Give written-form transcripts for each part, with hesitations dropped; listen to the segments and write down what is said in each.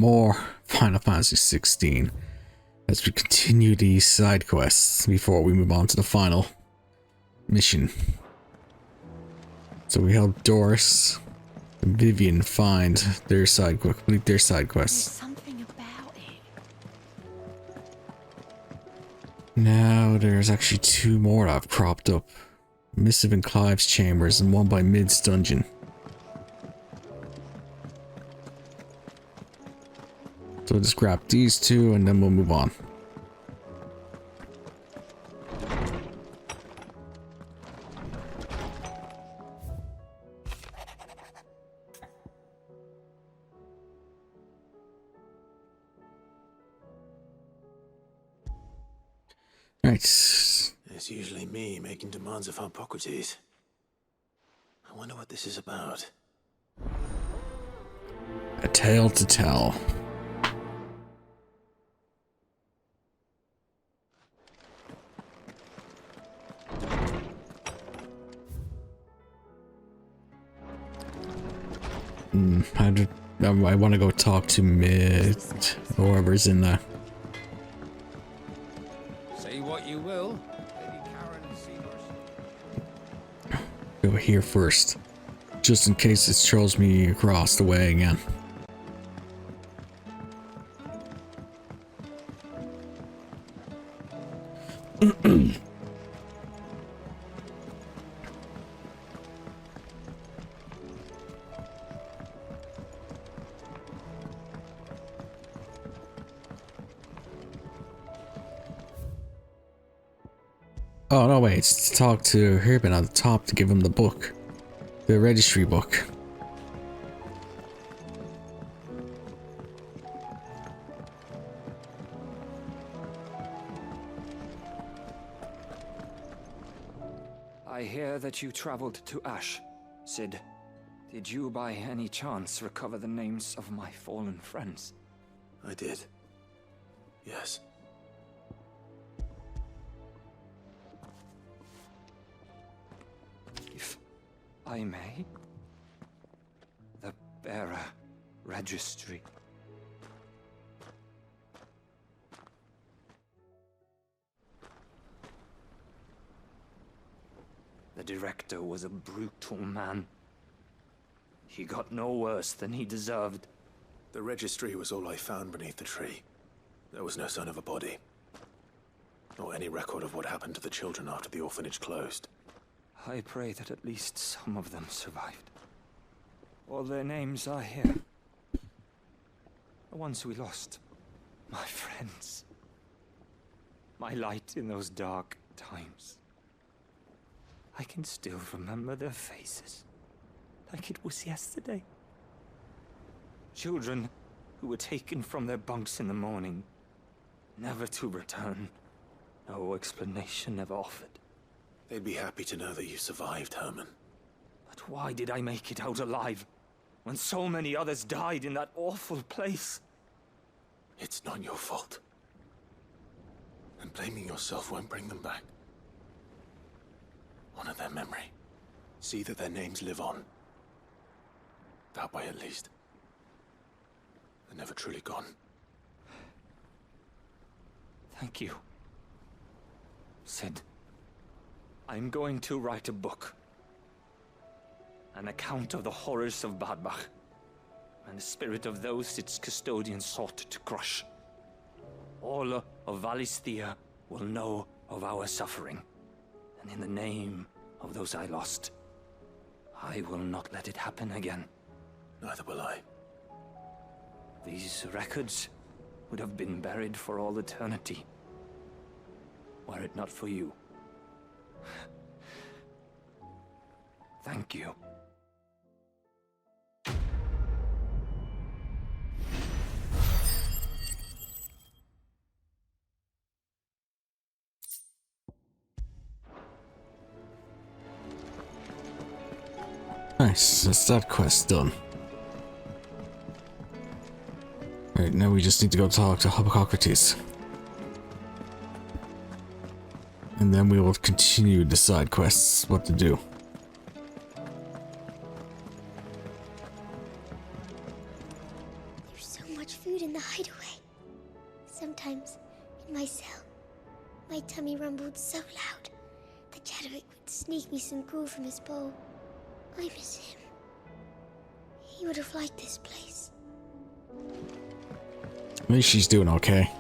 more Final Fantasy 16 as we continue these side quests before we move on to the final mission. So we help Doris and Vivian find their complete their side quests. There's something about it. Now there's actually 2 more that have cropped up. Missive in Clive's chambers and one by Mid's dungeon. So we'll just grab these 2 and then we'll move on. Right. It's usually me making demands of Harpocrate. I wonder what this is about. A tale to tell. I want to go talk to Mid, or whoever's in there. Say what you will. Lady Karen Go here first, just in case it throws me across the way again. Oh no, wait, it's to talk to Herbin at the top to give him the book. The registry book. I hear that you traveled to Ash, Sid. Did you by any chance recover the names of my fallen friends? I did. Yes. If I may? The bearer registry. The director was a brutal man. He got no worse than he deserved. The registry was all I found beneath the tree. There was no sign of a body. Or any record of what happened to the children after the orphanage closed. I pray that at least some of them survived. All their names are here. The ones we lost. My friends. My light in those dark times. I can still remember their faces, like it was yesterday. Children who were taken from their bunks in the morning, never to return. No explanation ever offered. They'd be happy to know that you survived, Herman. But why did I make it out alive, when so many others died in that awful place? It's not your fault. And blaming yourself won't bring them back. Honor their memory. See that their names live on. That way, at least. They're never truly gone. Thank you, Sid. I'm going to write a book. An account of the horrors of Badbach, and the spirit of those its custodians sought to crush. All of Valisthea will know of our suffering. And in the name of those I lost, I will not let it happen again. Neither will I. These records would have been buried for all eternity, were it not for you. Thank you. Nice, that's that quest done. Right, now we just need to go talk to Harpocrate. And then we will continue the side quests, what to do. There's so much food hideaway. Sometimes, in my cell, my tummy rumbled so loud that Chadwick would sneak me some gruel from his bowl. I miss him. He would have liked this place. At least she's doing okay.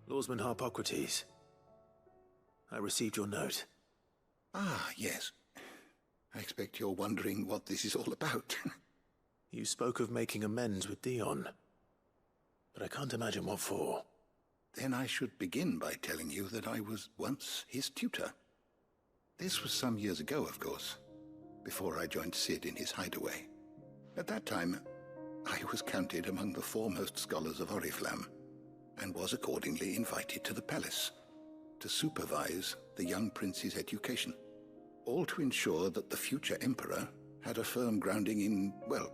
Lawsman Harpocrates. I received your note. Ah, yes. I expect you're wondering what this is all about. You spoke of making amends with Dion, but I can't imagine what for. Then I should begin by telling you that I was once his tutor. This was some years ago, of course, before I joined Sid in his hideaway. At that time, I was counted among the foremost scholars of Oriflamme, and was accordingly invited to the palace to supervise the young prince's education, all to ensure that the future emperor had a firm grounding in, well,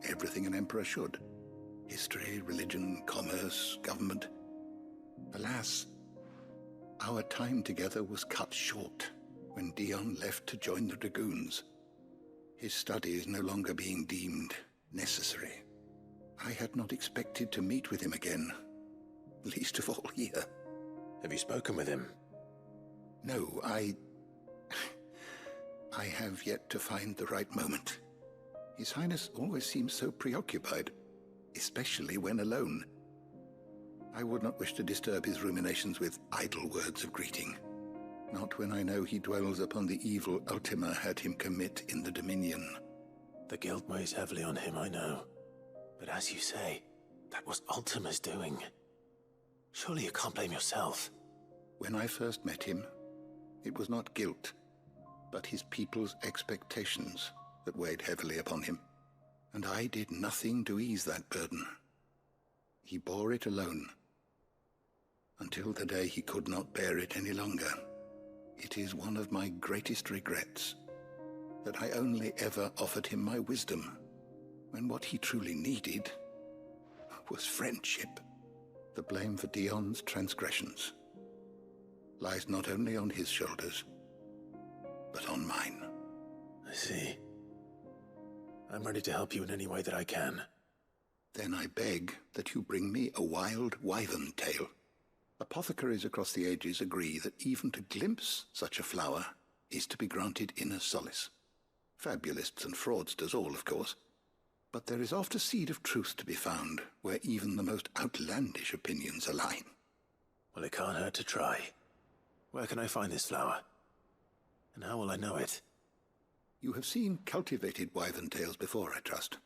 everything an emperor should. History, religion, commerce, government. Alas, our time together was cut short when Dion left to join the Dragoons, his studies no longer being deemed necessary. I had not expected to meet with him again, least of all here. Have you spoken with him? No, I have yet to find the right moment. His Highness always seems so preoccupied, especially when alone. I would not wish to disturb his ruminations with idle words of greeting, not when I know he dwells upon the evil Ultima had him commit in the Dominion. The guilt weighs heavily on him, I know. But as you say, that was Ultima's doing. Surely you can't blame yourself. When I first met him, it was not guilt, but his people's expectations that weighed heavily upon him, and I did nothing to ease that burden. He bore it alone, until the day he could not bear it any longer. It is one of my greatest regrets that I only ever offered him my wisdom, when what he truly needed was friendship. The blame for Dion's transgressions lies not only on his shoulders, but on mine. I see. I'm ready to help you in any way that I can. Then I beg that you bring me a Wild Wyvern tale. Apothecaries across the ages agree that even to glimpse such a flower is to be granted inner solace. Fabulists and fraudsters all, of course. But there is oft a seed of truth to be found where even the most outlandish opinions align. Well, it can't hurt to try. Where can I find this flower? And how will I know it? You have seen cultivated wyvern tails before, I trust.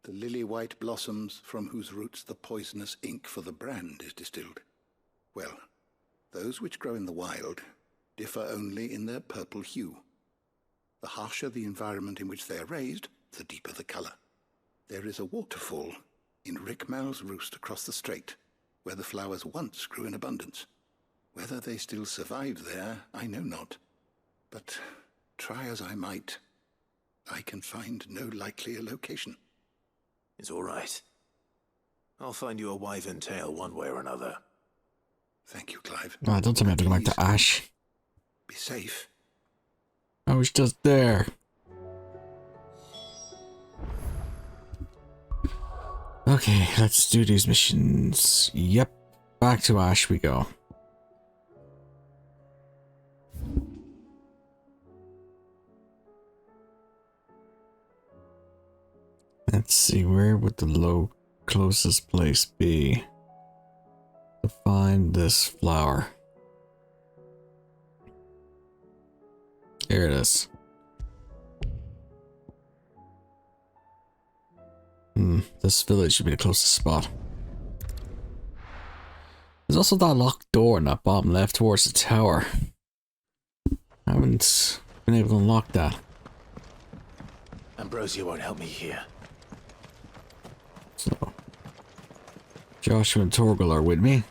The lily-white blossoms from whose roots the poisonous ink for the brand is distilled. Well, those which grow in the wild differ only in their purple hue. The harsher the environment in which they are raised, the deeper the color. There is a waterfall in Rickmal's roost across the strait, where the flowers once grew in abundance. Whether they still survive there, I know not. But try as I might, I can find no likelier location. It's all right. I'll find you a wyvern tail one way or another. Thank you, Clive. Oh, don't tell me I have to go back to Ash. Be safe. I was just there. Okay, let's do these missions. Yep, back to Ash we go. Let's see, where would the closest place be to find this flower? Here it is. This village should be the closest spot. There's also that locked door in that bottom left towards the tower. I haven't been able to unlock that. Ambrosia won't help me here. So, Joshua and Torgal are with me.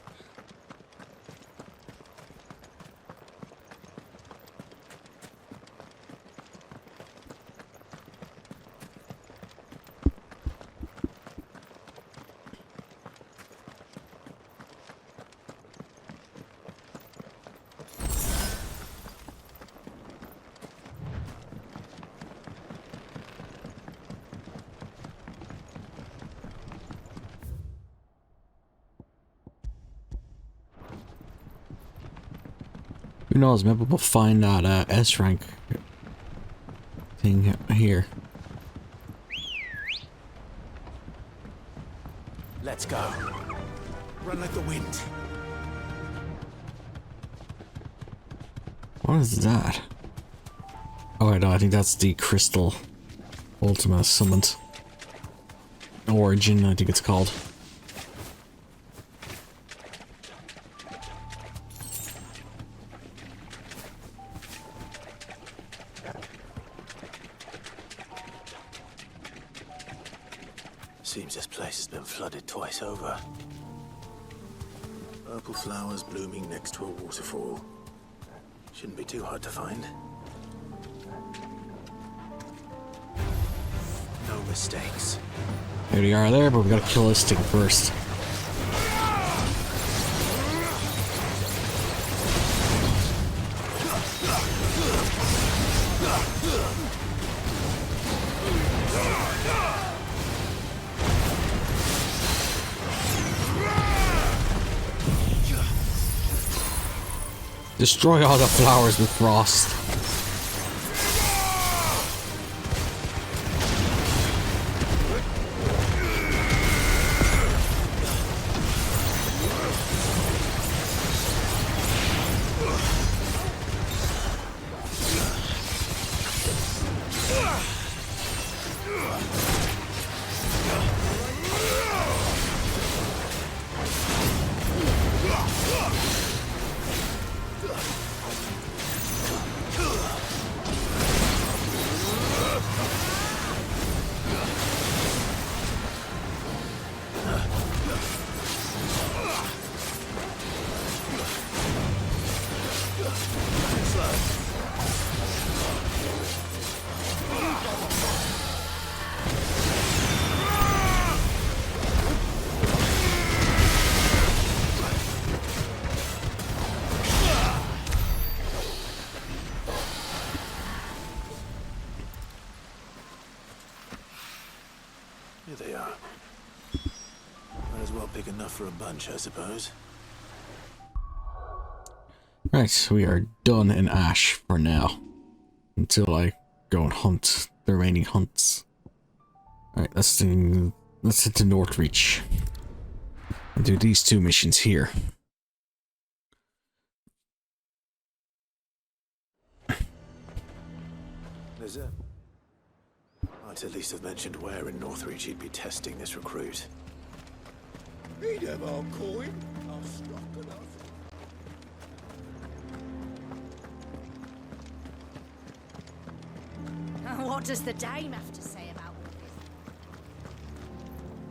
Who knows, maybe we'll find that S rank thing here. Let's go. Run like the wind. What is that? Oh, I know, I think that's the Crystal Ultima summoned. Origin, I think it's called. Seems this place has been flooded twice over. Purple flowers blooming next to a waterfall. Shouldn't be too hard to find. No mistakes. There we are there, but we gotta kill this thing first. Destroy all the flowers with frost. Here they are. Might as well big enough for a bunch, I suppose. Right, we are done in Ash for now. Until I go and hunt the remaining hunts. Alright, let's head to Northreach. And do these two missions here. There's a... Might at least have mentioned where in Northreach he'd be testing this recruit. He'd have our coin, our stock and our... What does the dame have to say about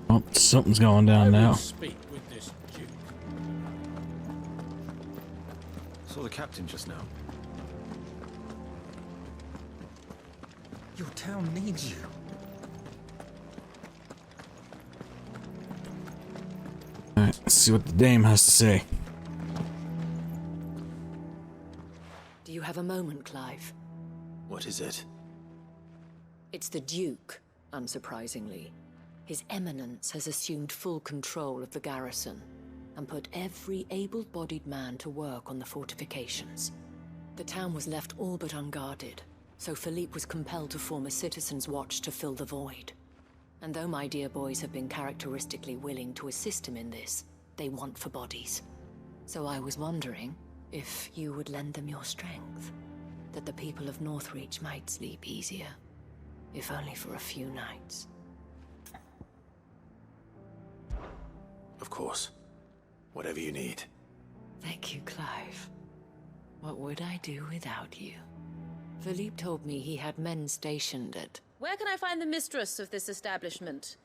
all this? Oh, something's going down now. Speak with this Duke. Saw the captain just now. Your town needs you. Alright, let's see what the dame has to say. Do you have a moment, Clive? What is it? It's the Duke, unsurprisingly. His Eminence has assumed full control of the garrison and put every able-bodied man to work on the fortifications. The town was left all but unguarded, so Philippe was compelled to form a citizens' watch to fill the void. And though my dear boys have been characteristically willing to assist him in this, they want for bodies. So I was wondering if you would lend them your strength, that the people of Northreach might sleep easier, if only for a few nights. Of course. Whatever you need. Thank you, Clive. What would I do without you? Philippe told me he had men stationed at... Where can I find the mistress of this establishment?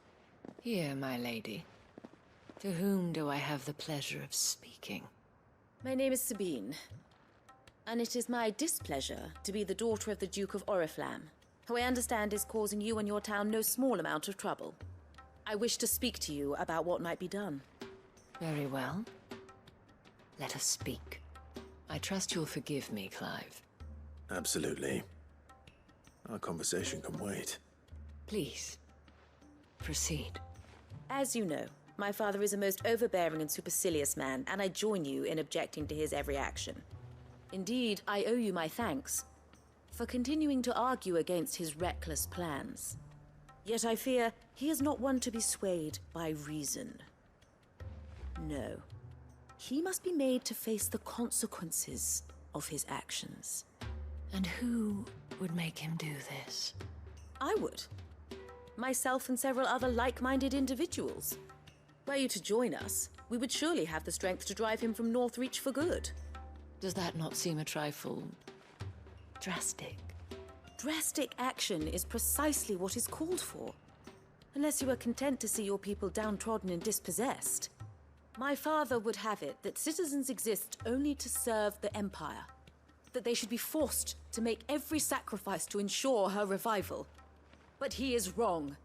Here, my lady. To whom do I have the pleasure of speaking? My name is Sabine, and it is my displeasure to be the daughter of the Duke of Oriflamme, who I understand is causing you and your town no small amount of trouble. I wish to speak to you about what might be done. Very well. Let us speak. I trust you'll forgive me, Clive. Absolutely. Our conversation can wait. Please, proceed. As you know, my father is a most overbearing and supercilious man, and I join you in objecting to his every action. Indeed, I owe you my thanks for continuing to argue against his reckless plans. Yet I fear he is not one to be swayed by reason. No. He must be made to face the consequences of his actions. And who would make him do this? I would. Myself and several other like-minded individuals. Were you to join us, we would surely have the strength to drive him from Northreach for good. Does that not seem a trifle drastic? Drastic action is precisely what is called for. Unless you are content to see your people downtrodden and dispossessed. My father would have it that citizens exist only to serve the Empire. That they should be forced to make every sacrifice to ensure her revival. But he is wrong.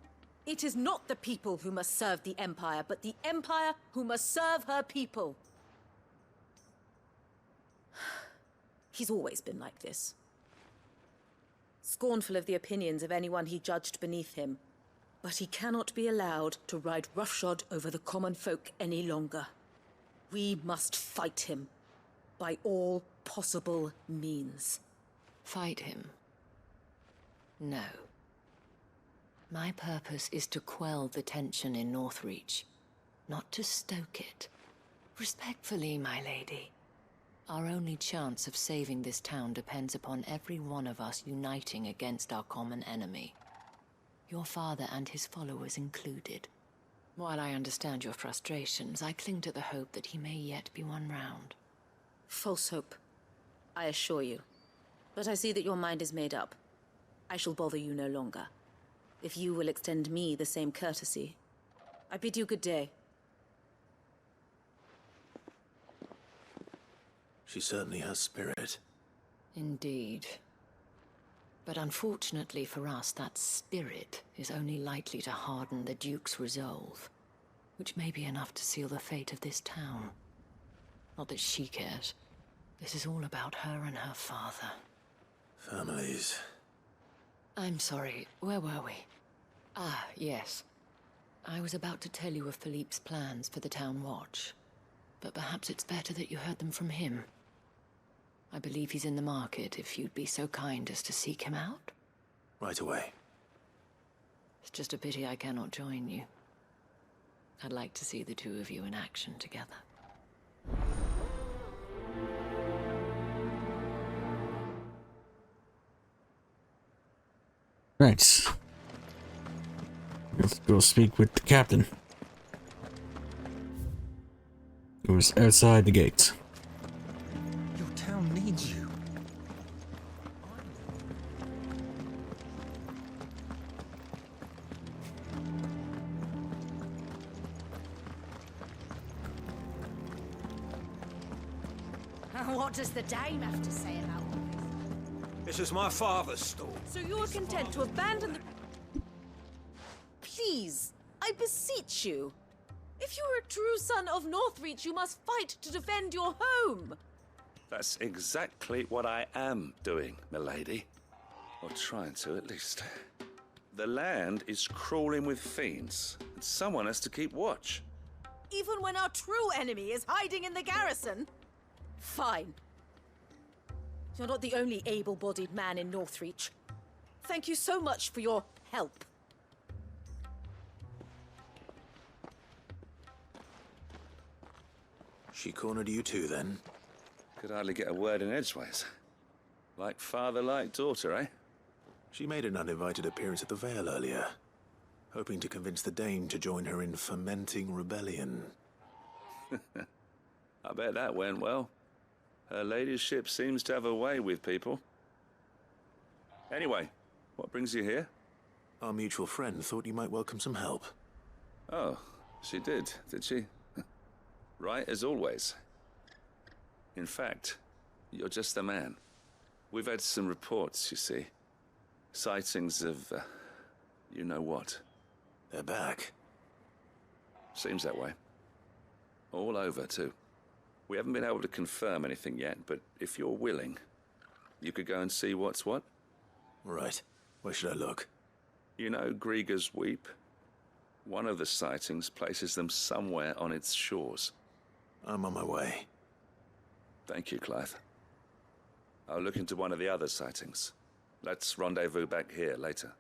It is not the people who must serve the Empire, but the Empire who must serve her people. He's always been like this. Scornful of the opinions of anyone he judged beneath him. But he cannot be allowed to ride roughshod over the common folk any longer. We must fight him by all possible means. Fight him? No. My purpose is to quell the tension in Northreach, not to stoke it. Respectfully, my lady. Our only chance of saving this town depends upon every one of us uniting against our common enemy. Your father and his followers included. While I understand your frustrations, I cling to the hope that he may yet be won round. False hope, I assure you. But I see that your mind is made up. I shall bother you no longer. If you will extend me the same courtesy, I bid you good day. She certainly has spirit. Indeed. But unfortunately for us, that spirit is only likely to harden the Duke's resolve, which may be enough to seal the fate of this town. Not that she cares. This is all about her and her father. Families. I'm sorry, where were we? Ah, yes. I was about to tell you of Philippe's plans for the town watch, but perhaps it's better that you heard them from him. I believe he's in the market, if you'd be so kind as to seek him out. Right away. It's just a pity I cannot join you. I'd like to see the two of you in action together. Right. Let's go speak with the captain, who is outside the gate. Your town needs you. What does the dame have to say about all this? This is my father's store. So you are content to abandon the... Please, I beseech you. If you are a true son of Northreach, you must fight to defend your home. That's exactly what I am doing, milady. Or trying to, at least. The land is crawling with fiends, and someone has to keep watch. Even when our true enemy is hiding in the garrison? Fine. You're not the only able-bodied man in Northreach. Thank you so much for your help. She cornered you too, then? Could hardly get a word in edgeways. Like father, like daughter, eh? She made an uninvited appearance at the Vale earlier, hoping to convince the Dame to join her in fomenting rebellion. I bet that went well. Her ladyship seems to have a way with people. Anyway, what brings you here? Our mutual friend thought you might welcome some help. Oh, she did she? Right as always. In fact, you're just the man. We've had some reports, you see. Sightings of, you know what. They're back. Seems that way. All over, too. We haven't been able to confirm anything yet, but if you're willing, you could go and see what's what. Right. Where should I look? You know Grieger's Weep? One of the sightings places them somewhere on its shores. I'm on my way. Thank you, Clive. I'll look into one of the other sightings. Let's rendezvous back here later.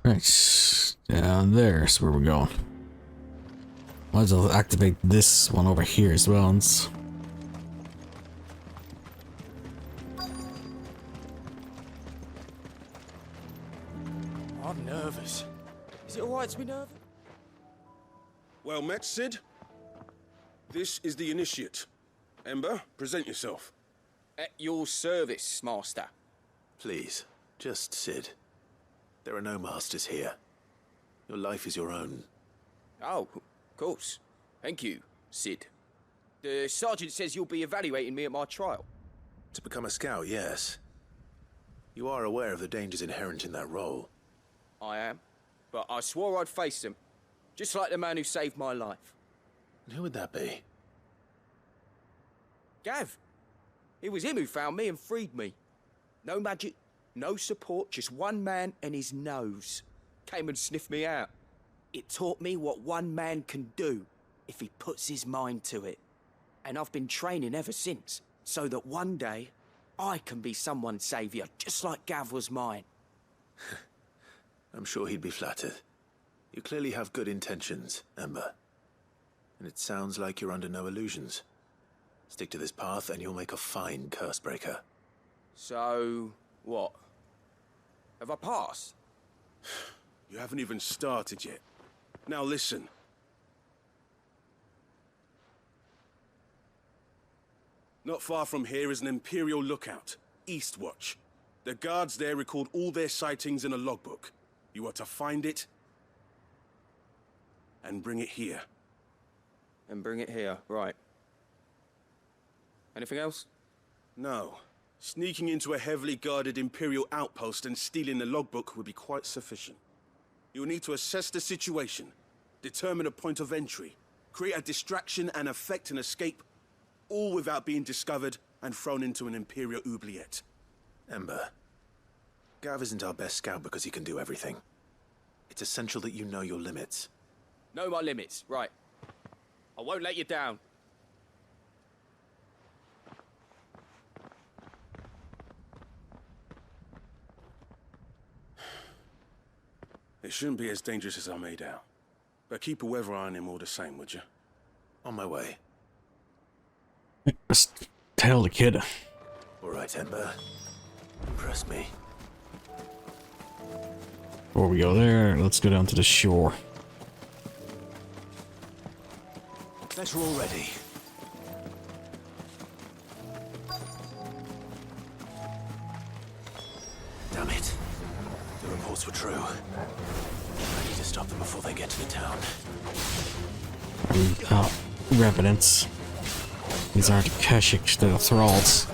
Right, down there's where we're going. Might as well activate this one over here as well. I'm nervous. Is it alright to be nervous? Well met, Sid. This is the Initiate. Ember, present yourself. At your service, Master. Please, just Sid. There are no masters here. Your life is your own. Oh, of course. Thank you, Sid. The Sergeant says you'll be evaluating me at my trial. To become a scout, yes. You are aware of the dangers inherent in that role. I am. But I swore I'd face them. Just like the man who saved my life. And who would that be? Gav. It was him who found me and freed me. No magic, no support, just one man and his nose. Came and sniffed me out. It taught me what one man can do if he puts his mind to it. And I've been training ever since, so that one day I can be someone's saviour, just like Gav was mine. I'm sure he'd be flattered. You clearly have good intentions, Ember. And it sounds like you're under no illusions. Stick to this path and you'll make a fine Cursebreaker. So, what? Have I passed? You haven't even started yet. Now listen. Not far from here is an Imperial lookout, Eastwatch. The guards there record all their sightings in a logbook. You are to find it and bring it here. And bring it here, right. Anything else? No. Sneaking into a heavily guarded Imperial outpost and stealing the logbook would be quite sufficient. You'll need to assess the situation, determine a point of entry, create a distraction and effect an escape, all without being discovered and thrown into an Imperial oubliette. Ember, Gav isn't our best scout because he can do everything. It's essential that you know your limits. Know my limits, right. I won't let you down. It shouldn't be as dangerous as I made out. But keep a weather eye on him all the same, would you? On my way. Just tell the kid. All right, Ember. Impress me. Before we go there, let's go down to the shore. That you're all ready. Damn it. The reports were true. I need to stop them before they get to the town. Revenants. These aren't Akashic, they're thralls.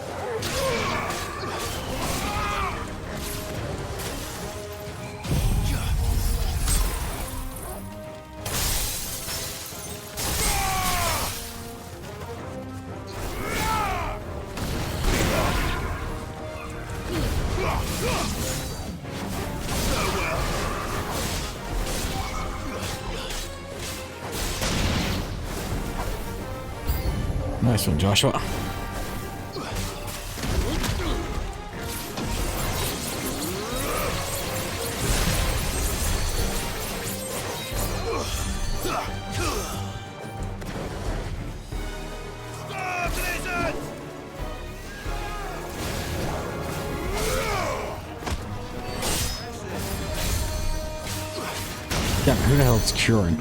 Nice one, Joshua. Damn, who the hell is curing?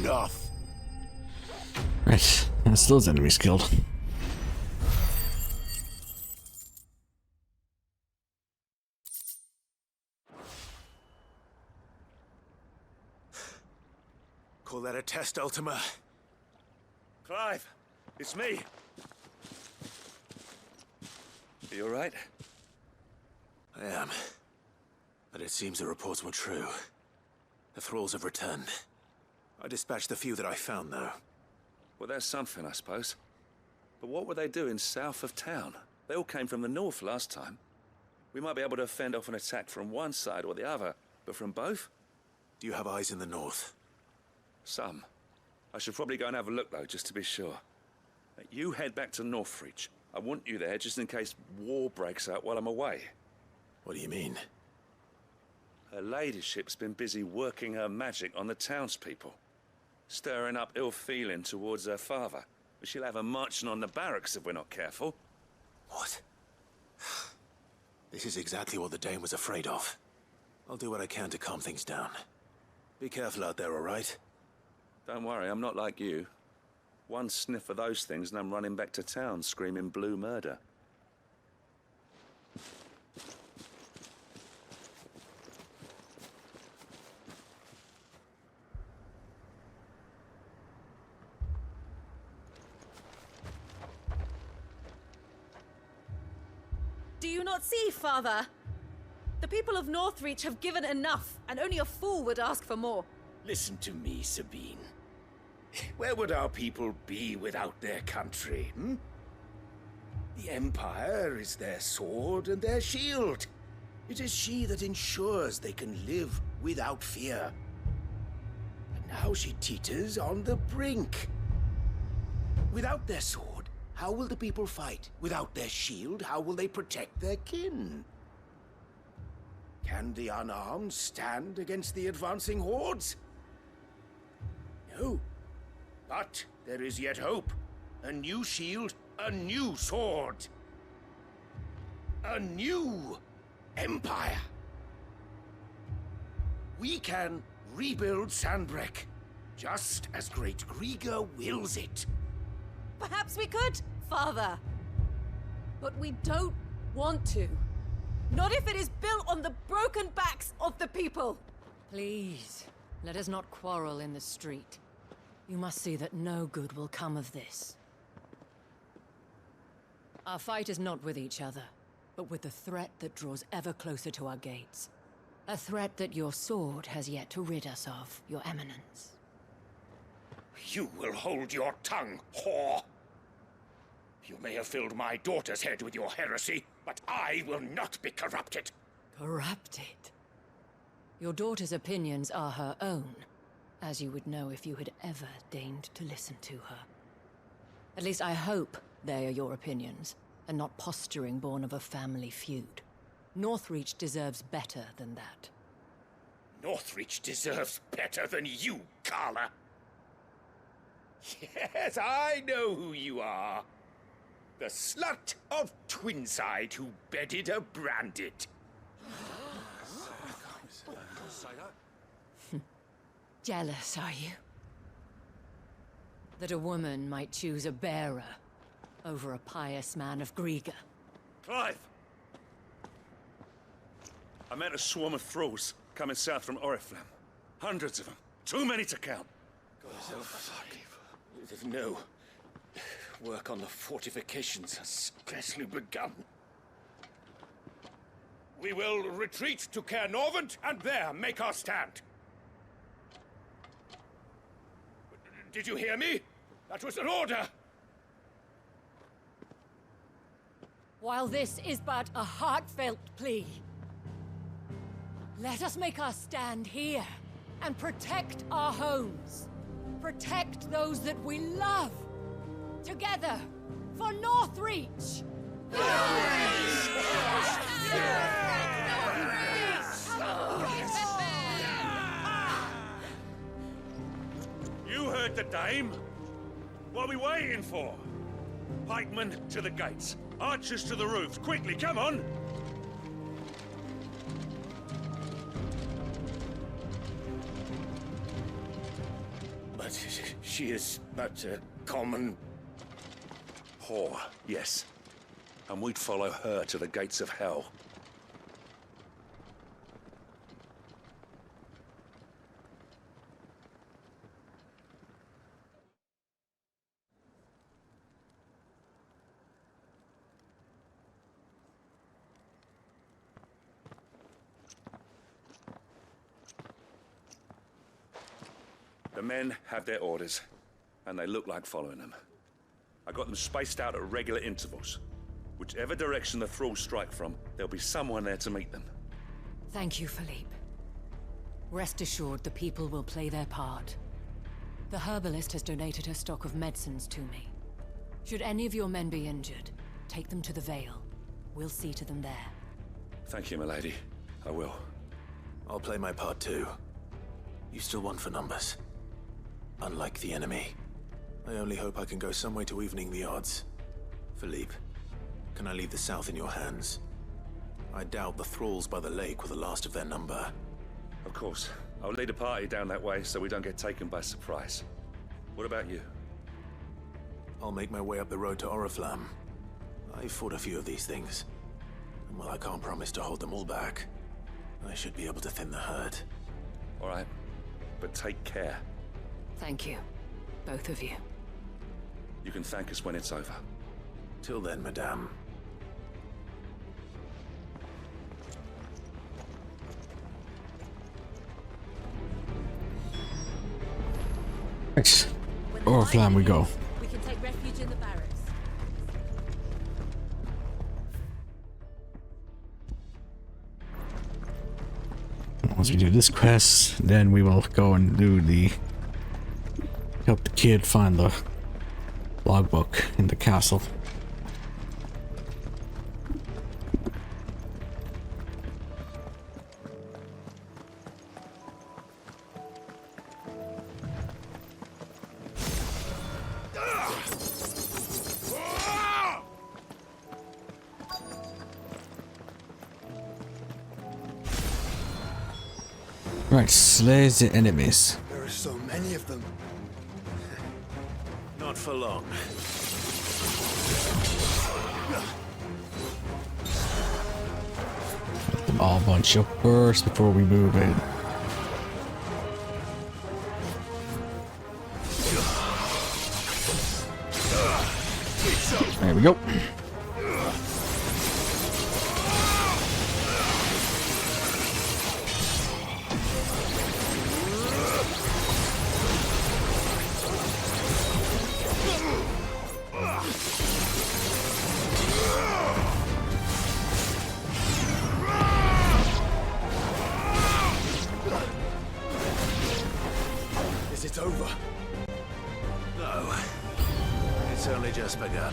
Goth. Right, that's those enemies killed. Call that a test, Ultima? Clive, it's me. Are you all right? I am. But it seems the reports were true. The thralls have returned. I dispatched the few that I found, though. Well, that's something, I suppose. But what were they doing south of town? They all came from the north last time. We might be able to fend off an attack from one side or the other, but from both? Do you have eyes in the north? Some. I should probably go and have a look, though, just to be sure. You head back to Northreach. I want you there just in case war breaks out while I'm away. What do you mean? Her ladyship's been busy working her magic on the townspeople, stirring up ill feeling towards her father. But she'll have her marching on the barracks if we're not careful. What? This is exactly what the Dane was afraid of. I'll do what I can to calm things down. Be careful out there, all right? Don't worry, I'm not like you. One sniff of those things and I'm running back to town screaming blue murder. Do you not see, Father? The people of Northreach have given enough, and only a fool would ask for more. Listen to me, Sabine. Where would our people be without their country, hmm? The Empire is their sword and their shield. It is she that ensures they can live without fear. And now she teeters on the brink. Without their sword, how will the people fight? Without their shield, how will they protect their kin? Can the unarmed stand against the advancing hordes? No. But there is yet hope. A new shield, a new sword. A new empire. We can rebuild Sandbreck, just as Great Grieger wills it. Perhaps we could, Father. But we don't want to. Not if it is built on the broken backs of the people. Please, let us not quarrel in the street. You must see that no good will come of this. Our fight is not with each other, but with the threat that draws ever closer to our gates. A threat that your sword has yet to rid us of, Your Eminence. You will hold your tongue, whore! You may have filled my daughter's head with your heresy, but I will not be corrupted. Corrupted? Your daughter's opinions are her own, as you would know if you had ever deigned to listen to her. At least I hope they are your opinions, and not posturing born of a family feud. Northreach deserves better than that. Northreach deserves better than you, Carla. Yes, I know who you are. The slut of Twinside who bedded a Branded. Jealous, are you? That a woman might choose a bearer over a pious man of Grieger. Clive! I met a swarm of thralls coming south from Oriflamme. Hundreds of them. Too many to count. No. Work on the fortifications has scarcely begun. We will retreat to Caer Norvent and there make our stand. Did you hear me? That was an order! While this is but a heartfelt plea, let us make our stand here and protect our homes. Protect those that we love. Together, for Northreach! You heard the dame? What are we waiting for? Pikemen to the gates. Archers to the roofs. Quickly, come on! But she is but a common... Whore, yes. And we'd follow her to the gates of hell. The men have their orders, and they look like following them. I got them spaced out at regular intervals. Whichever direction the thralls strike from, there'll be someone there to meet them. Thank you, Philippe. Rest assured the people will play their part. The herbalist has donated her stock of medicines to me. Should any of your men be injured, take them to the Vale. We'll see to them there. Thank you, milady. I will. I'll play my part too. You still want for numbers. Unlike the enemy. I only hope I can go some way to evening the odds. Philippe, can I leave the south in your hands? I doubt the thralls by the lake were the last of their number. Of course. I'll lead a party down that way so we don't get taken by surprise. What about you? I'll make my way up the road to Oriflamme. I fought a few of these things. And while I can't promise to hold them all back, I should be able to thin the herd. All right. But take care. Thank you. Both of you. You can thank us when it's over. Till then, madame. Right. Oriflamme we go. We can take refuge in the barracks. Once we do this quest, then we will go and do the... help the kid find the logbook in the castle. Right, slay the enemies. There are so many of them. Not for long. Let them all bunch up first before we move in. There we go. Just begun.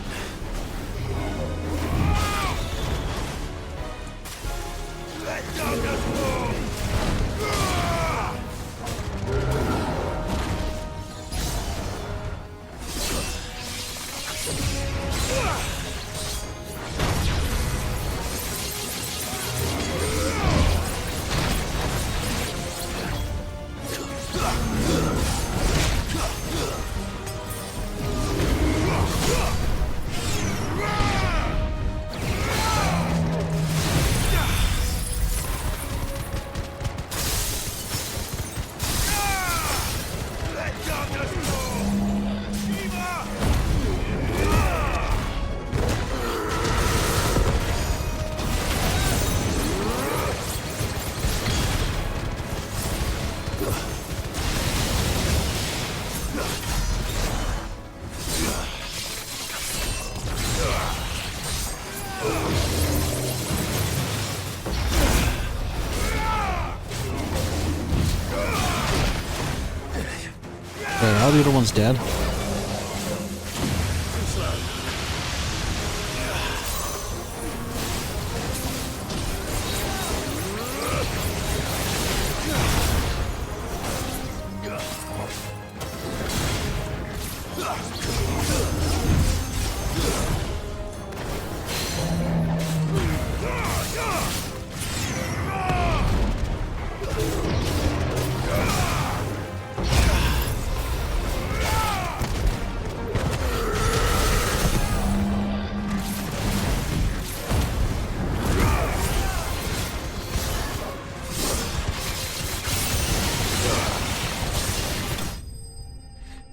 All the other one's dead.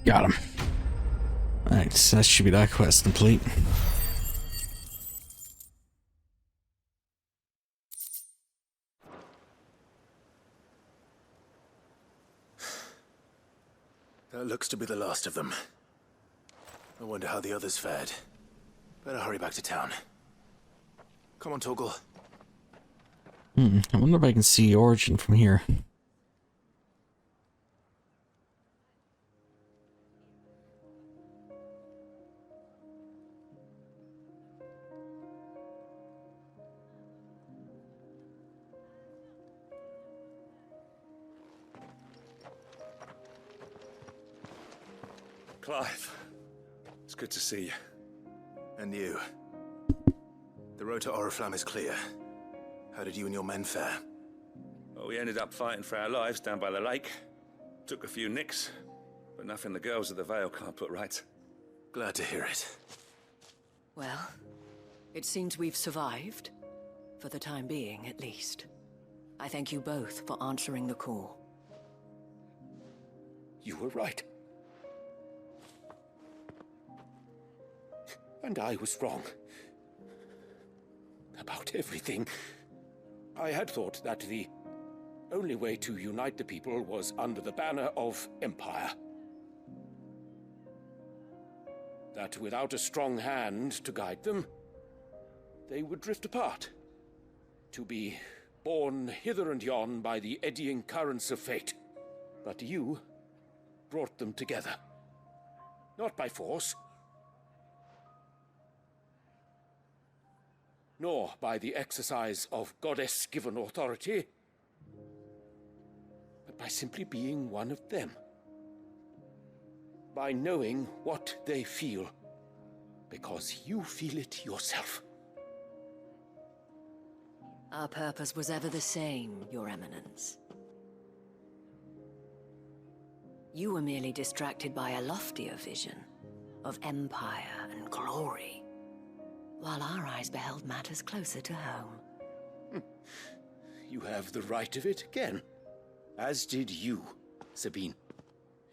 Got him. Alright, so that should be that quest complete. That looks to be the last of them. I wonder how the others fared. Better hurry back to town. Come on, Torgal. I wonder if I can see Origin from here. Clive, it's good to see you. And you. The road to Oriflamme is clear. How did you and your men fare? Well, we ended up fighting for our lives down by the lake. Took a few nicks, but nothing the girls of the Vale can't put right. Glad to hear it. Well, it seems we've survived. For the time being, at least. I thank you both for answering the call. You were right. And I was wrong. About everything. I had thought that the only way to unite the people was under the banner of Empire. That without a strong hand to guide them, they would drift apart. To be borne hither and yon by the eddying currents of fate. But you brought them together. Not by force, nor by the exercise of goddess-given authority, but by simply being one of them. By knowing what they feel, because you feel it yourself. Our purpose was ever the same, Your Eminence. You were merely distracted by a loftier vision of empire and glory, while our eyes beheld matters closer to home. You have the right of it again. As did you, Sabine.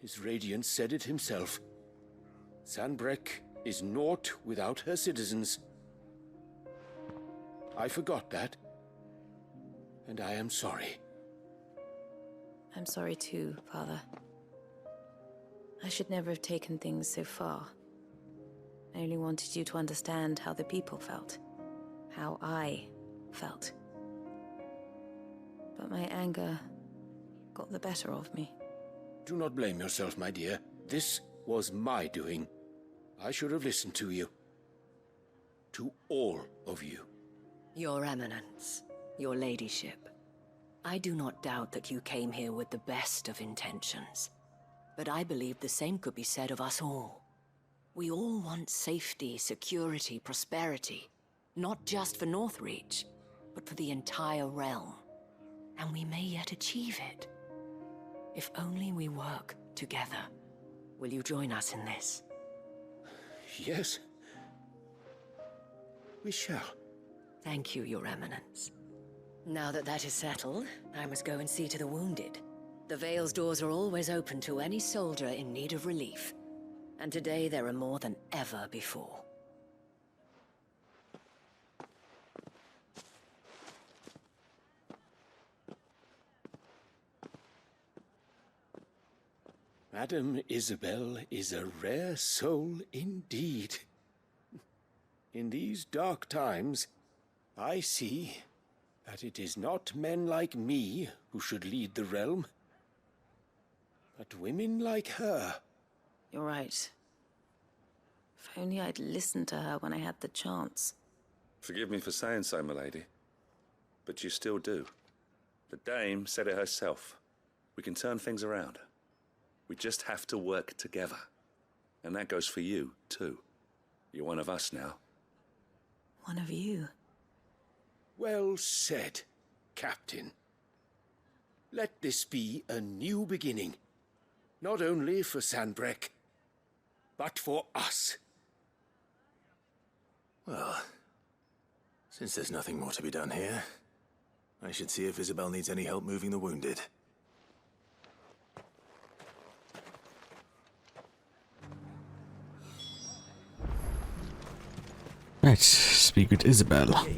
His radiance said it himself. Sanbreque is naught without her citizens. I forgot that. And I am sorry. I'm sorry too, Father. I should never have taken things so far. I only wanted you to understand how the people felt. How I felt. But my anger got the better of me. Do not blame yourself, my dear. This was my doing. I should have listened to you. To all of you. Your Eminence, your ladyship. I do not doubt that you came here with the best of intentions. But I believe the same could be said of us all. We all want safety, security, prosperity. Not just for Northreach, but for the entire realm. And we may yet achieve it. If only we work together. Will you join us in this? Yes. We shall. Thank you, Your Eminence. Now that that is settled, I must go and see to the wounded. The Vale's doors are always open to any soldier in need of relief. And today there are more than ever before. Madame Isabelle is a rare soul indeed. In these dark times, I see that it is not men like me who should lead the realm, but women like her. You're right. If only I'd listened to her when I had the chance. Forgive me for saying so, milady, but you still do. The dame said it herself. We can turn things around. We just have to work together. And that goes for you, too. You're one of us now. One of you. Well said, Captain. Let this be a new beginning. Not only for Sanbreque, but for us. Well, since there's nothing more to be done here, I should see if Isabelle needs any help moving the wounded. Right, speak with Isabelle.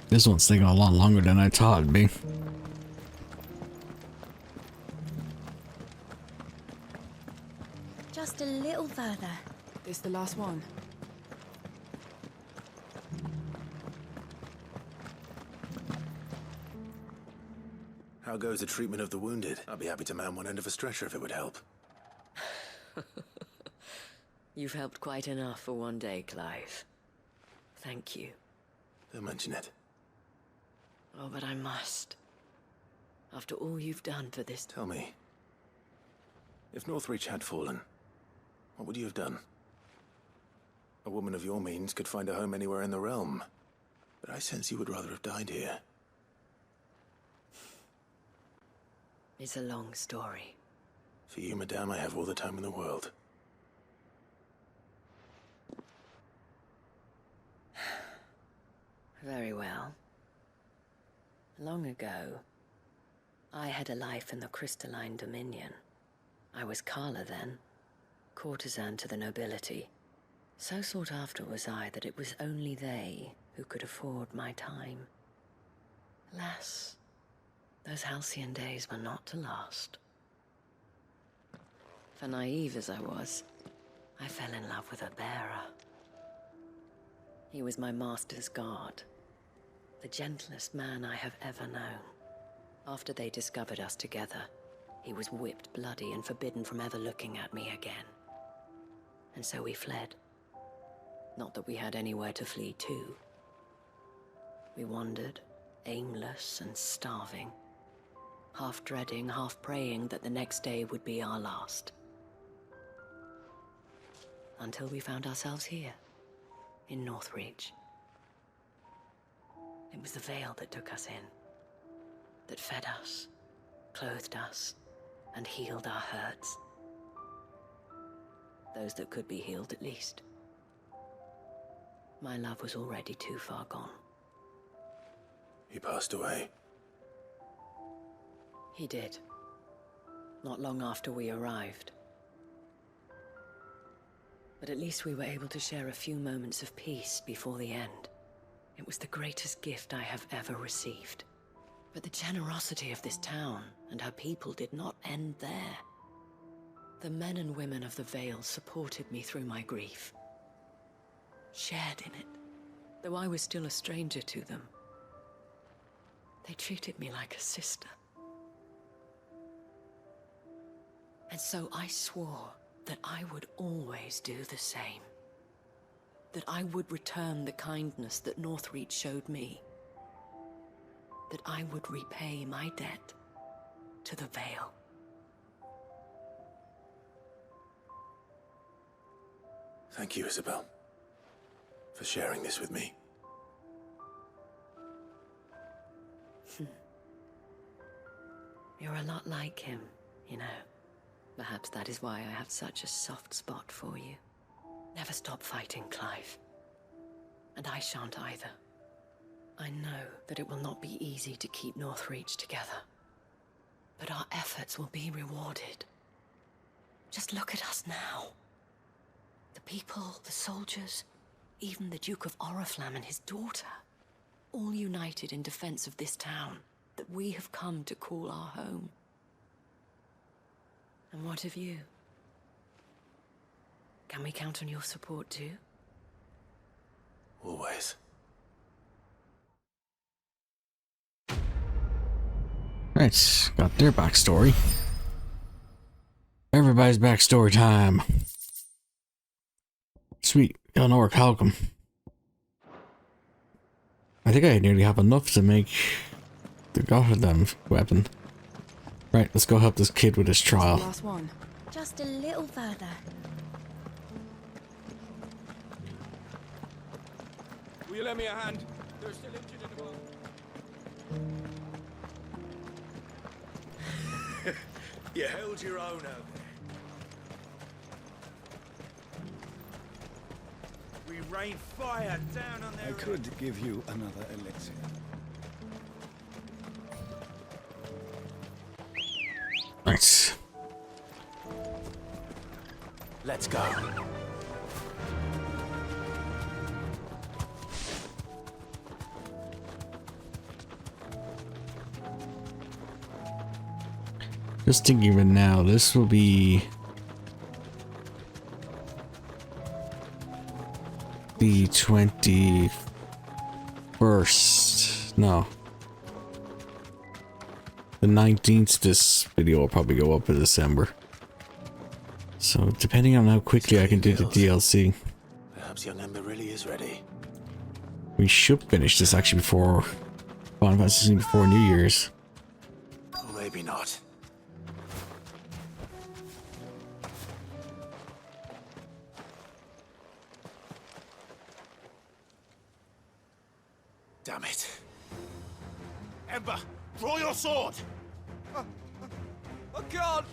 This one's taking a lot longer than I thought it'd be. Just a little further. This the last one? How goes the treatment of the wounded? I'd be happy to man one end of a stretcher if it would help. You've helped quite enough for one day, Clive. Thank you. Don't mention it. Oh, but I must. After all you've done for this... Tell me, if Northreach had fallen, what would you have done? A woman of your means could find a home anywhere in the realm, but I sense you would rather have died here. It's a long story. For you, madame, I have all the time in the world. Very well. Long ago, I had a life in the crystalline dominion. I was Carla then, courtesan to the nobility. So sought after was I that it was only they who could afford my time. Alas, those halcyon days were not to last. For naive as I was, I fell in love with a bearer. He was my master's guard, the gentlest man I have ever known. After they discovered us together, he was whipped bloody and forbidden from ever looking at me again. And so we fled. Not that we had anywhere to flee to. We wandered, aimless and starving, half dreading, half praying that the next day would be our last. Until we found ourselves here, in Northreach. It was the veil that took us in, that fed us, clothed us, and healed our hurts. Those that could be healed, at least. My love was already too far gone. He passed away. He did. Not long after we arrived. But at least we were able to share a few moments of peace before the end. It was the greatest gift I have ever received. But the generosity of this town and her people did not end there. The men and women of the Vale supported me through my grief. Shared in it, though I was still a stranger to them. They treated me like a sister. And so I swore that I would always do the same. That I would return the kindness that Northreach showed me. That I would repay my debt to the Vale. Thank you, Isabelle, for sharing this with me. You're a lot like him, you know. Perhaps that is why I have such a soft spot for you. Never stop fighting, Clive. And I shan't either. I know that it will not be easy to keep Northreach together. But our efforts will be rewarded. Just look at us now. The people, the soldiers, even the Duke of Oriflamme and his daughter. All united in defense of this town that we have come to call our home. And what of you? Can we count on your support too? Always. Right, got their backstory. Everybody's backstory time. Sweet, got an orc halcom. I think I nearly have enough to make the goddamn weapon. Right, let's go help this kid with his trial. Last one. Just a little further. Will you lend me a hand? They're still injured in the boat. You held your own out there. We rained fire down on their... I could give you another elixir. Right. Let's go. Just thinking of it now, this will be the 21st. No. The 19th, this video will probably go up in December. So, depending on how quickly I can do the DLC. Perhaps young Ember really is ready. We should finish this actually before Final Fantasy before New Year's. Or maybe not. Damn it. Ember, draw your sword! I can't!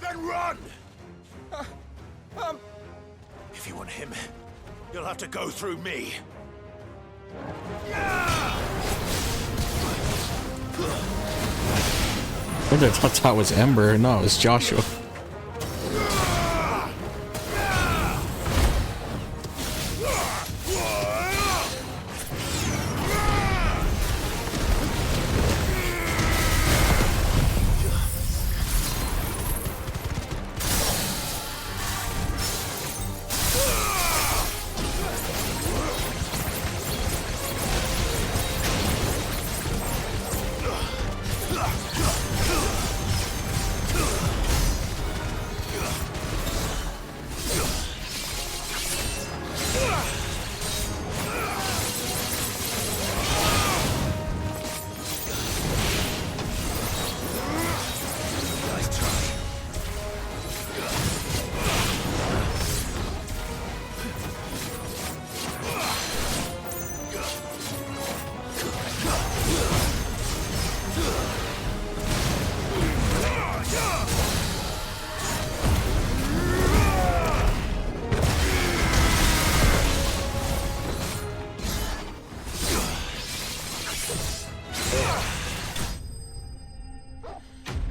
Then run! If you want him, you'll have to go through me. I thought that was Ember. No, it was Joshua.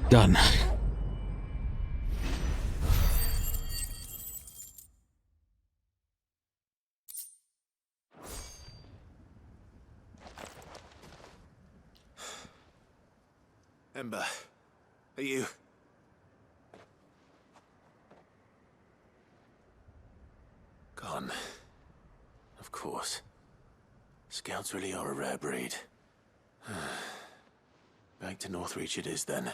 Done. Ember, are you... Gone. Of course. Scouts really are a rare breed. Back to Northreach it is then.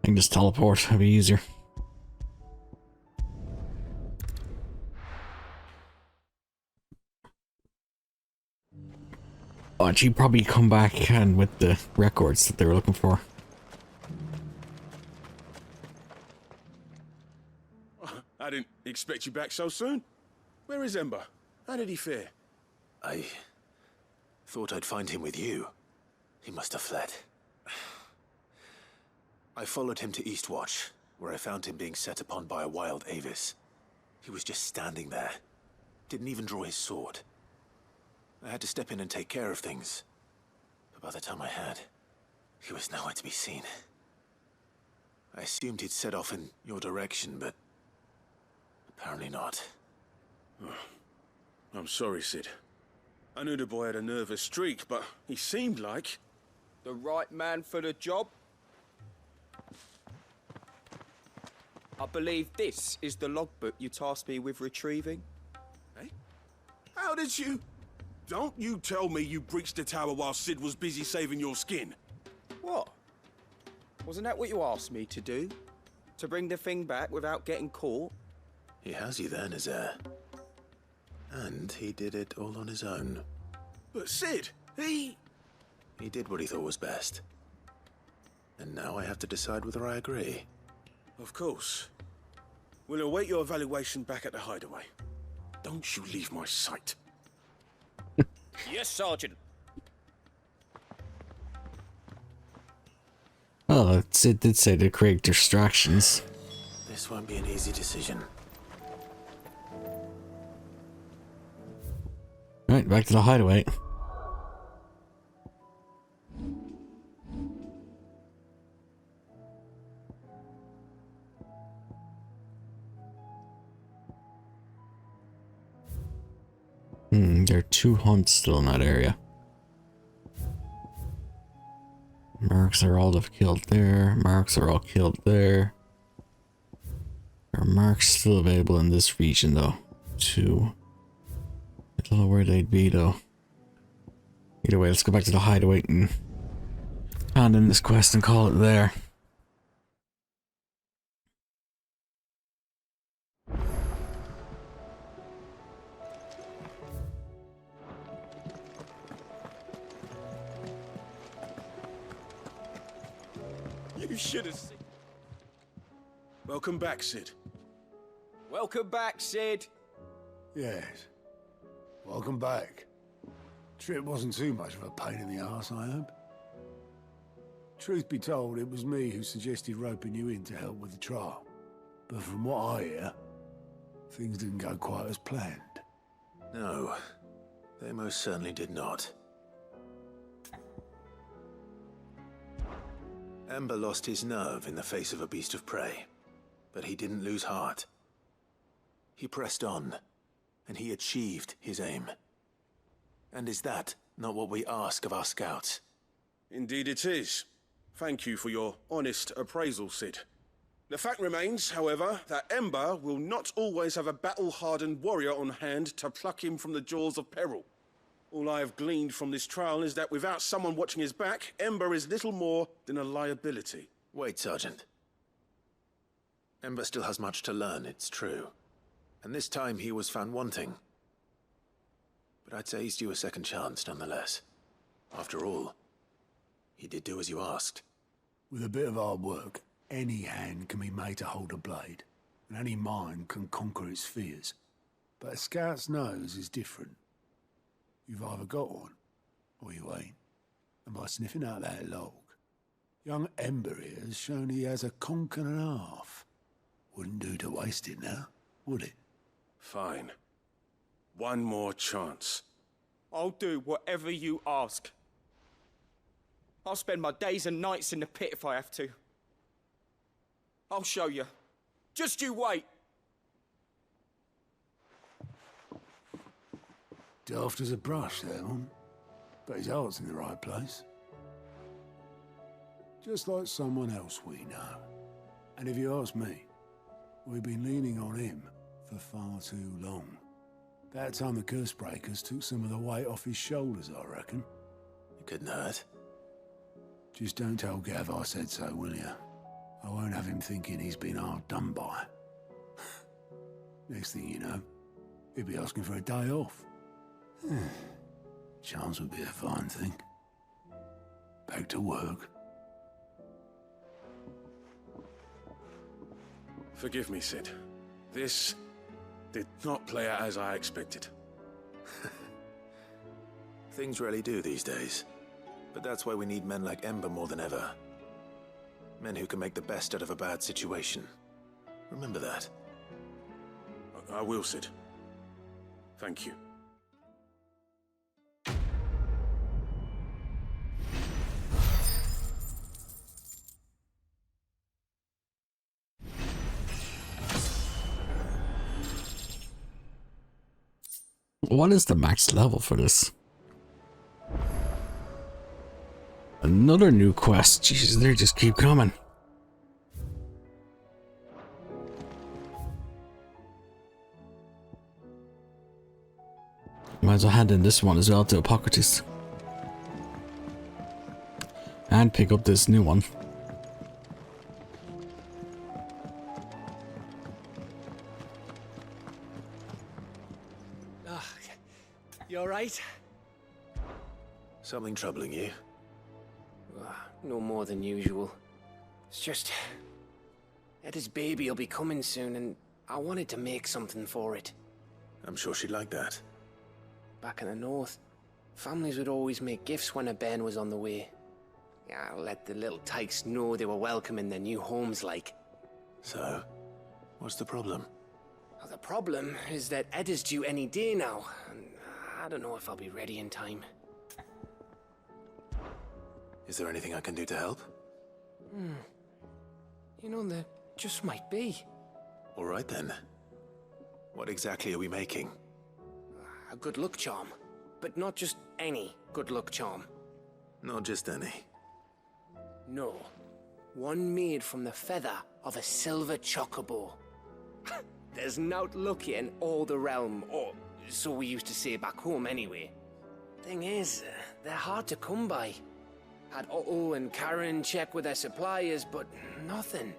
I can just teleport, it'll be easier. Oh, she'd probably come back and with the records that they were looking for. I didn't expect you back so soon. Where is Ember? How did he fare? I thought I'd find him with you. He must have fled. I followed him to Eastwatch, where I found him being set upon by a wild Avis. He was just standing there. Didn't even draw his sword. I had to step in and take care of things. But by the time I had, he was nowhere to be seen. I assumed he'd set off in your direction, but apparently not. I'm sorry, Sid. I knew the boy had a nervous streak, but he seemed like... The right man for the job? I believe this is the logbook you tasked me with retrieving. Hey? How did you... Don't you tell me you breached the tower while Sid was busy saving your skin. What? Wasn't that what you asked me to do? To bring the thing back without getting caught? He has you there in his air. And he did it all on his own. But Sid, he did what he thought was best. And now I have to decide whether I agree. Of course. We'll await your evaluation back at the hideaway. Don't you leave my sight. Yes, Sergeant. Oh, it did say to create distractions. This won't be an easy decision. Right, back to the hideaway. There are 2 hunts still in that area. Marks are all killed there. Marks are all killed there. There are marks still available in this region though. 2. I don't know where they'd be though. Either way, let's go back to the hideaway and hand in this quest and call it there. You should have seen. Welcome back, Sid. Welcome back, Sid. Yes. Welcome back. Trip wasn't too much of a pain in the arse, I hope. Truth be told, it was me who suggested roping you in to help with the trial. But from what I hear, things didn't go quite as planned. No, they most certainly did not. Ember lost his nerve in the face of a beast of prey, but he didn't lose heart. He pressed on, and he achieved his aim. And is that not what we ask of our scouts? Indeed it is. Thank you for your honest appraisal, Sid. The fact remains, however, that Ember will not always have a battle-hardened warrior on hand to pluck him from the jaws of peril. All I have gleaned from this trial is that without someone watching his back, Ember is little more than a liability. Wait, Sergeant. Ember still has much to learn, it's true. And this time he was found wanting. But I'd say he's due a second chance, nonetheless. After all, he did do as you asked. With a bit of hard work, any hand can be made to hold a blade, and any mind can conquer its fears. But a scout's nose is different. You've either got one, or you ain't. And by sniffing out that log, young Ember here has shown he has a conch and a half. Wouldn't do to waste it now, would it? Fine. One more chance. I'll do whatever you ask. I'll spend my days and nights in the pit if I have to. I'll show you. Just you wait. Daft as a brush, that one. But his heart's in the right place. Just like someone else we know. And if you ask me, we've been leaning on him for far too long. That time the curse breakers took some of the weight off his shoulders, I reckon. It couldn't hurt. Just don't tell Gav I said so, will you? I won't have him thinking he's been hard done by. Next thing you know, he'll be asking for a day off. Chance would be a fine thing. Back to work. Forgive me, Sid. This did not play out as I expected. Things really do these days. But that's why we need men like Ember more than ever. Men who can make the best out of a bad situation. Remember that. I will, Sid. Thank you. What is the max level for this? Another new quest. Jesus, they just keep coming. Might as well hand in this one as well to Harpocrate. And pick up this new one. You alright? Something troubling you? No more than usual. It's just... Etta's baby will be coming soon, and I wanted to make something for it. I'm sure she'd like that. Back in the north, families would always make gifts when a bairn was on the way. Yeah, let the little tykes know they were welcome in their new homes, like. So, What's the problem? Well, the problem is that Ed is due any day now, and I don't know if I'll be ready in time. Is there anything I can do to help? You know, there just might be. All right then. What exactly are we making? A good luck charm. But not just any good luck charm. Not just any. No. One made from the feather of a silver chocobo. There's naught lucky in all the realm, or so we used to say back home anyway. Thing is, they're hard to come by. Had Otto and Karen check with their suppliers, but nothing.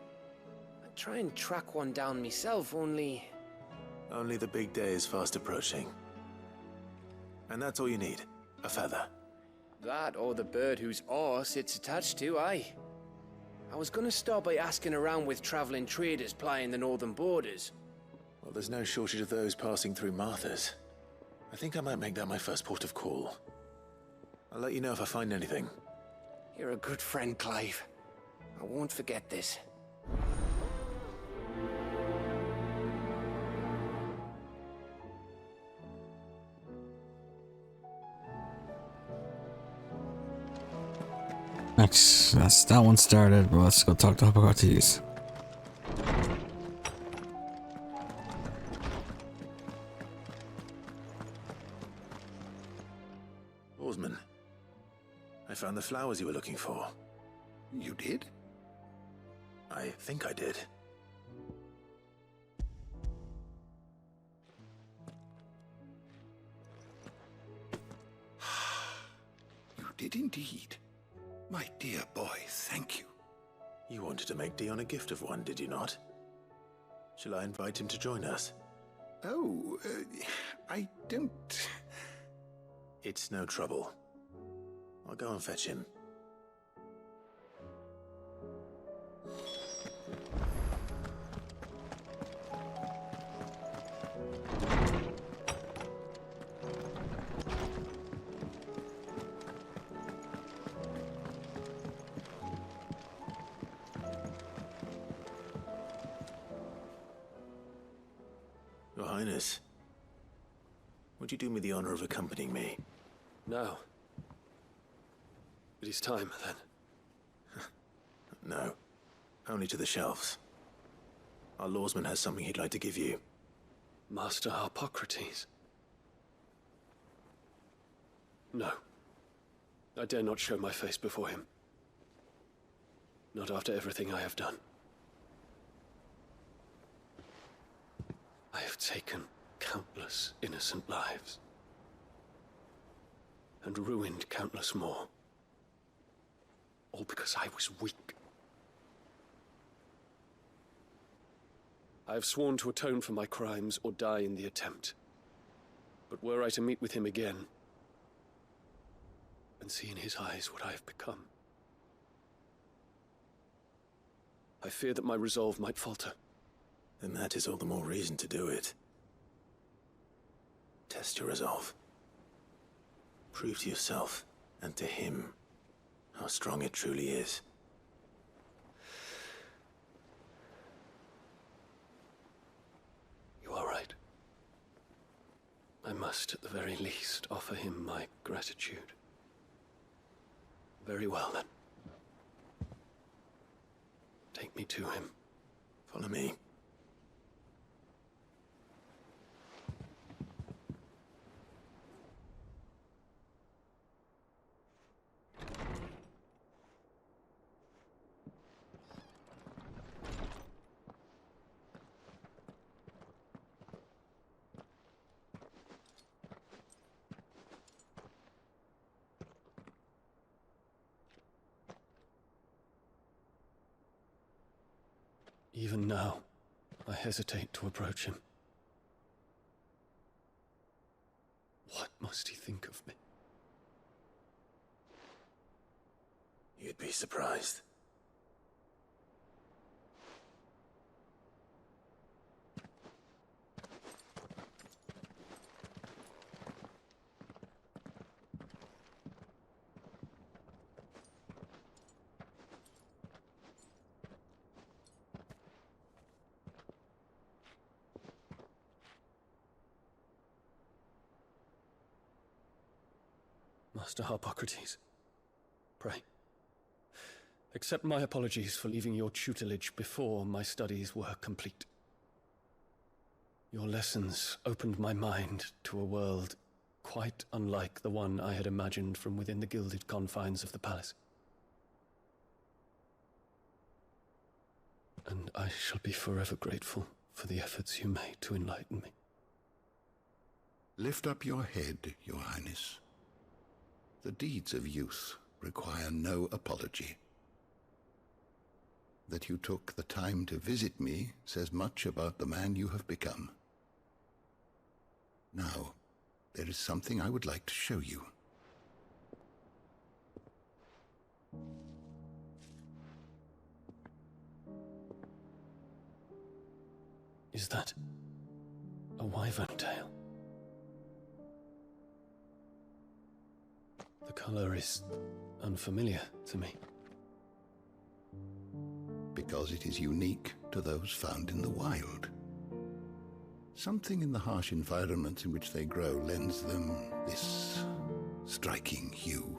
I'd try and track one down myself, only... Only the big day is fast approaching. And that's all you need, a feather. That or the bird whose horse it's attached to, aye. I was gonna start by asking around with traveling traders plying the northern borders. Well, there's no shortage of those passing through Martha's. I think I might make that my first port of call. I'll let you know if I find anything. You're a good friend, Clive. I won't forget this. That's that one started, but let's go talk to Harpocrate. Oarsman, I found the flowers you were looking for. You did? I think I did. You did indeed. My dear boy, thank you. You wanted to make Dion a gift of one, did you not? Shall I invite him to join us? Oh, I don't... It's no trouble. I'll go and fetch him. Your Highness, would you do me the honor of accompanying me? No. It is time, then. No, only to the shelves. Our lawsman has something he'd like to give you. Master Harpocrates? No. I dare not show my face before him. Not after everything I have done. I have taken countless innocent lives. And ruined countless more. All because I was weak. I have sworn to atone for my crimes or die in the attempt. But were I to meet with him again, and see in his eyes what I have become, I fear that my resolve might falter. Then that is all the more reason to do it. Test your resolve. Prove to yourself, and to him, how strong it truly is. You are right. I must, at the very least, offer him my gratitude. Very well, then. Take me to him. Follow me. Even now, I hesitate to approach him. What must he think of me? You'd be surprised. Master Harpocrates, pray, accept my apologies for leaving your tutelage before my studies were complete. Your lessons opened my mind to a world quite unlike the one I had imagined from within the gilded confines of the palace. And I shall be forever grateful for the efforts you made to enlighten me. Lift up your head, Your Highness. The deeds of youth require no apology. That you took the time to visit me says much about the man you have become. Now, there is something I would like to show you. Is that a wyvern tail? The color is unfamiliar to me. Because it is unique to those found in the wild. Something in the harsh environment in which they grow lends them this striking hue.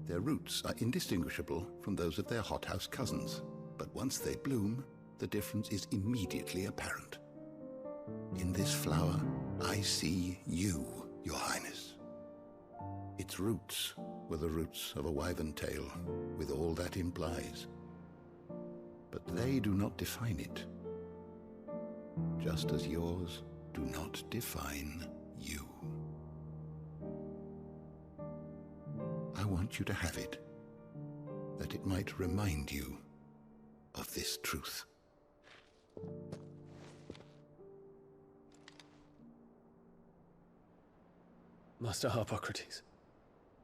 Their roots are indistinguishable from those of their hothouse cousins, but once they bloom, the difference is immediately apparent. In this flower, I see you, Your Highness. Its roots were the roots of a wyvern tail, with all that implies. But they do not define it, just as yours do not define you. I want you to have it, that it might remind you of this truth. Master Harpocrates,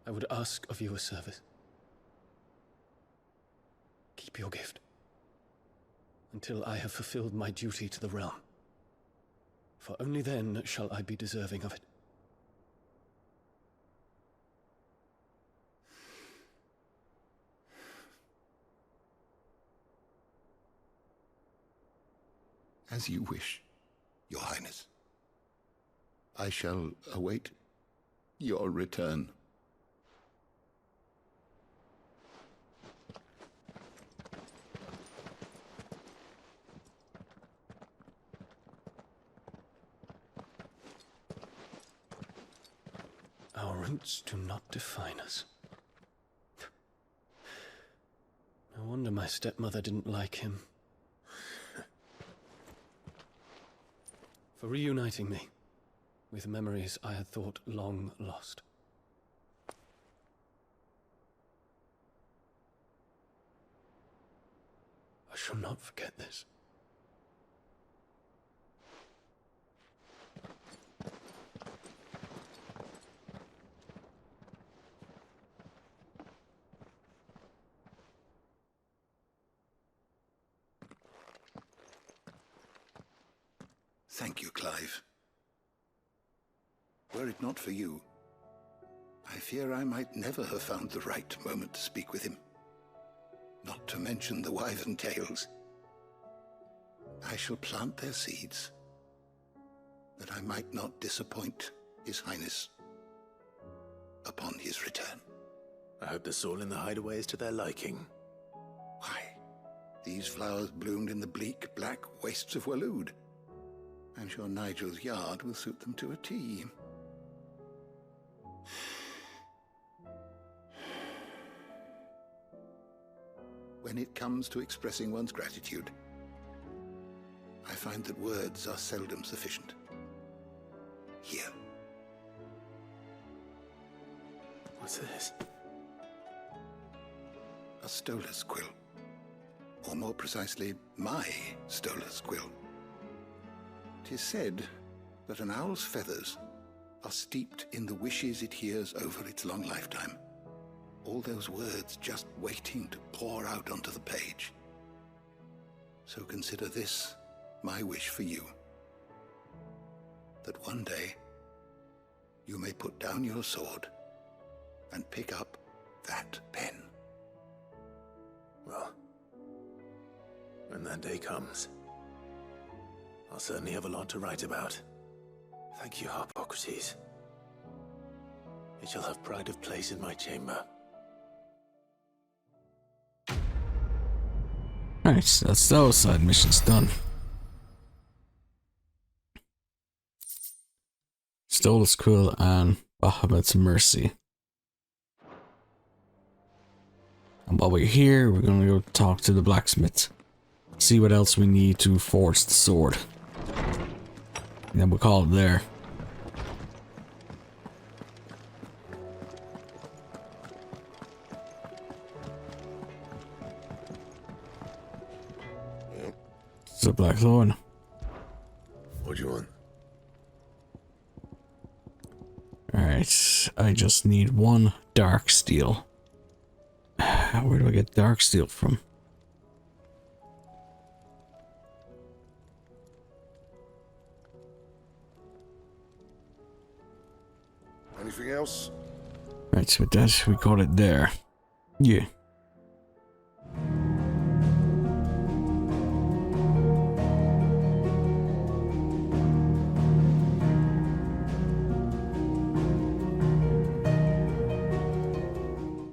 I would ask of you a service. Keep your gift until I have fulfilled my duty to the realm, for only then shall I be deserving of it. As you wish, Your Highness. I shall await your return. Our roots do not define us. No wonder my stepmother didn't like him. For reuniting me with memories I had thought long lost. I shall not forget this. Thank you, Clive. Were it not for you, I fear I might never have found the right moment to speak with him. Not to mention the wyvern tales. I shall plant their seeds, that I might not disappoint His Highness upon his return. I hope the soil in the hideaway is to their liking. Why, these flowers bloomed in the bleak, black wastes of Waloed. I'm sure Nigel's yard will suit them to a T. When it comes to expressing one's gratitude, I find that words are seldom sufficient. Here. What's this? A stolas quill. Or more precisely, my stolas quill. 'Tis said that an owl's feathers are steeped in the wishes it hears over its long lifetime. All those words just waiting to pour out onto the page. So consider this my wish for you. That one day you may put down your sword and pick up that pen. Well, when that day comes, I'll certainly have a lot to write about. Thank you, Harpocrates. It shall have pride of place in my chamber. Nice, that's those side missions done. Stole his quill and Bahamut's mercy. And while we're here, we're gonna go talk to the blacksmith. See what else we need to forge the sword. And then we'll call it there. It's a black thorn. What do you want? Alright, I just need one dark steel. Where do I get dark steel from? Anything else? Right, so with that, we got it there. Yeah.